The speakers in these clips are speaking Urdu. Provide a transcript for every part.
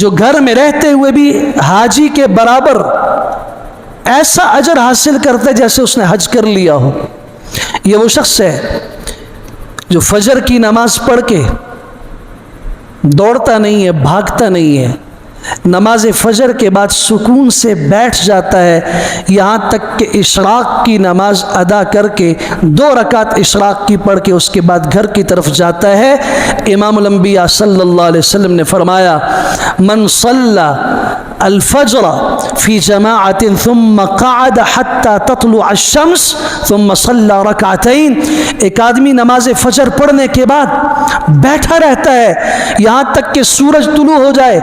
جو گھر میں رہتے ہوئے بھی حاجی کے برابر ایسا اجر حاصل کرتا ہے جیسے اس نے حج کر لیا ہو. یہ وہ شخص ہے جو فجر کی نماز پڑھ کے دوڑتا نہیں ہے، بھاگتا نہیں ہے، نماز فجر کے بعد سکون سے بیٹھ جاتا ہے یہاں تک کہ اشراق کی نماز ادا کر کے 2 رکعت اشراق کی پڑھ کے اس کے بعد گھر کی طرف جاتا ہے. امام الانبیاء صلی اللہ علیہ وسلم نے فرمایا من صلی الفجر فی جماعت ثم قعد حتی تطلع الشمس ثم صلی رکعتین، ایک آدمی نماز فجر پڑھنے کے بعد بیٹھا رہتا ہے یہاں تک کہ سورج طلوع ہو جائے،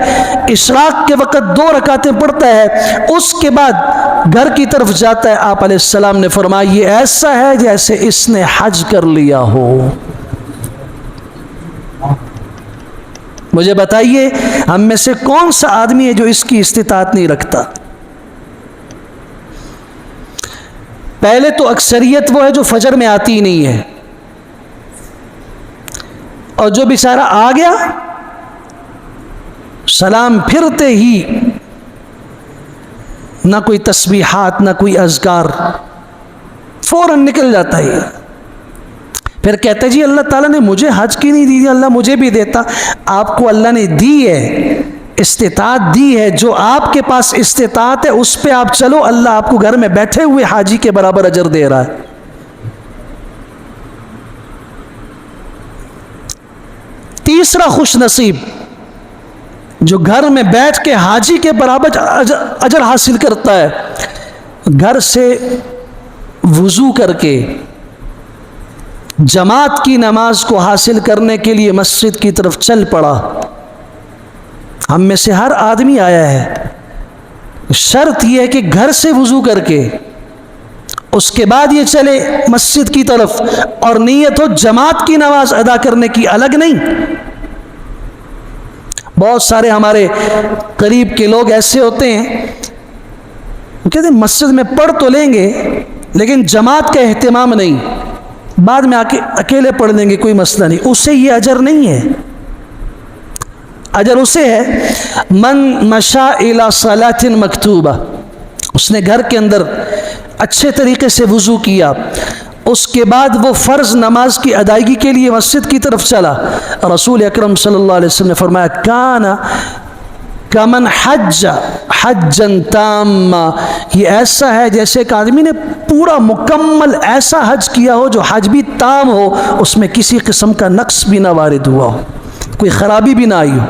اشراق کے وقت 2 رکعتیں پڑھتا ہے، اس کے بعد گھر کی طرف جاتا ہے. آپ علیہ السلام نے فرمایا یہ ایسا ہے جیسے اس نے حج کر لیا ہو. مجھے بتائیے ہم میں سے کون سا آدمی ہے جو اس کی استطاعت نہیں رکھتا؟ پہلے تو اکثریت وہ ہے جو فجر میں آتی ہی نہیں ہے، اور جو بیچارہ آ گیا سلام پھرتے ہی نہ کوئی تسبیحات نہ کوئی اذکار، فوراً نکل جاتا ہے. پھر کہتے جی اللہ تعالیٰ نے مجھے حج کی نہیں دی، اللہ مجھے بھی دیتا. آپ کو اللہ نے دی ہے، استطاعت دی ہے، جو آپ کے پاس استطاعت ہے اس پہ آپ چلو، اللہ آپ کو گھر میں بیٹھے ہوئے حاجی کے برابر اجر دے رہا ہے. تیسرا خوش نصیب جو گھر میں بیٹھ کے حاجی کے برابر اجر حاصل کرتا ہے، گھر سے وضو کر کے جماعت کی نماز کو حاصل کرنے کے لیے مسجد کی طرف چل پڑا. ہم میں سے ہر آدمی آیا ہے، شرط یہ ہے کہ گھر سے وضو کر کے اس کے بعد یہ چلے مسجد کی طرف، اور نیت ہو جماعت کی نماز ادا کرنے کی، الگ نہیں. بہت سارے ہمارے قریب کے لوگ ایسے ہوتے ہیں کہتے ہیں مسجد میں پڑھ تو لیں گے لیکن جماعت کا اہتمام نہیں، بعد میں آ کے اکیلے پڑھ لیں گے، کوئی مسئلہ نہیں. اسے یہ اجر نہیں ہے. اجر اسے ہے من مشا الی صلاۃ مکتوبہ، اس نے گھر کے اندر اچھے طریقے سے وضو کیا، اس کے بعد وہ فرض نماز کی ادائیگی کے لیے مسجد کی طرف چلا. رسول اکرم صلی اللہ علیہ وسلم نے فرمایا کان کمن حج حجا تاما، یہ ایسا ہے جیسے ایک آدمی نے پورا مکمل ایسا حج کیا ہو جو حج بھی تام ہو، اس میں کسی قسم کا نقص بھی نہ وارد ہوا ہو، کوئی خرابی بھی نہ آئی ہو.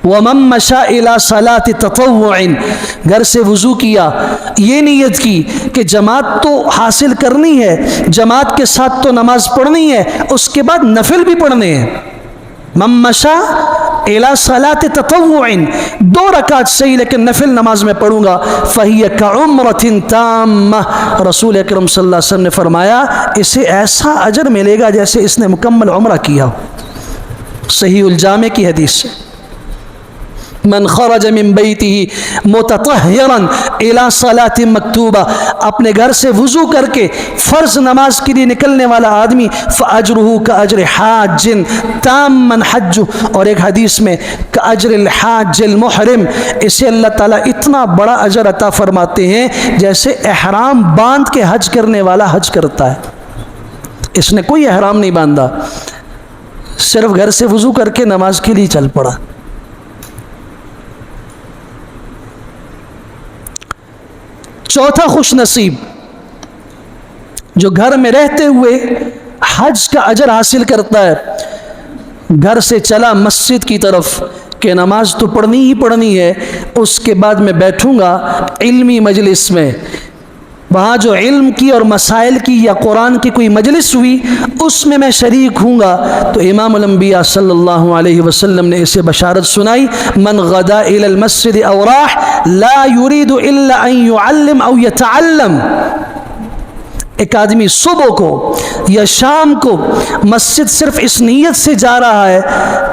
وَمَن مَشَا إِلَى صَلَاةِ تَطَوُّعٍ، گھر سے وضو کیا، یہ نیت کی کہ جماعت تو حاصل کرنی ہے، جماعت کے ساتھ تو نماز پڑھنی ہے، اس کے بعد نفل بھی پڑھنے ہیں. مَن مَشَا إِلَى صَلَاةِ تَطَوُّعٍ، 2 رکعت صحیح لیکن نفل نماز میں پڑھوں گا، فَهِيَ كَعُمْرَةٍ تَامَّةٍ، رسول اکرم صلی اللہ علیہ وسلم نے فرمایا اسے ایسا اجر ملے گا جیسے اس نے مکمل عمرہ کیا ہو. صحیح الجامع کی حدیث سے من خرج من بیتہ متطہرا الی صلاۃ مکتوبہ، اپنے گھر سے وضو کر کے فرض نماز کے لیے نکلنے والا آدمی، فاجرہ کاجر حاج تاما حج، اور ایک حدیث میں کاجر الحاج المحرم، اسے اللہ تعالیٰ اتنا بڑا اجر عطا فرماتے ہیں جیسے احرام باندھ کے حج کرنے والا حج کرتا ہے. اس نے کوئی احرام نہیں باندھا، صرف گھر سے وضو کر کے نماز کے لیے چل پڑا. چوتھا خوش نصیب جو گھر میں رہتے ہوئے حج کا اجر حاصل کرتا ہے، گھر سے چلا مسجد کی طرف کہ نماز تو پڑھنی ہی پڑھنی ہے، اس کے بعد میں بیٹھوں گا علمی مجلس میں، وہاں جو علم کی اور مسائل کی یا قرآن کی کوئی مجلس ہوئی اس میں شریک ہوں گا. تو امام الانبیاء صلی اللہ علیہ وسلم نے اسے بشارت سنائی من غدا الى المسجد او راح لا يريد الا ان يعلم او يتعلم، ایک آدمی صبح کو یا شام کو مسجد صرف اس نیت سے جا رہا ہے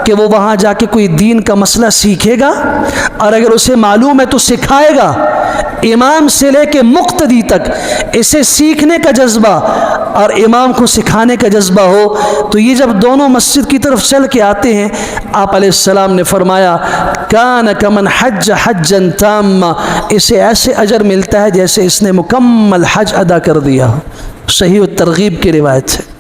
کہ وہ وہاں جا کے کوئی دین کا مسئلہ سیکھے گا، اور اگر اسے معلوم ہے تو سکھائے گا، امام سے لے کے مقتدی تک اسے سیکھنے کا جذبہ اور امام کو سکھانے کا جذبہ ہو، تو یہ جب دونوں مسجد کی طرف چل کے آتے ہیں، آپ علیہ السلام نے فرمایا کان کمن حج حجا تاما، اسے ایسے اجر ملتا ہے جیسے اس نے مکمل حج ادا کر دیا. صحیح الترغیب کی روایت ہے.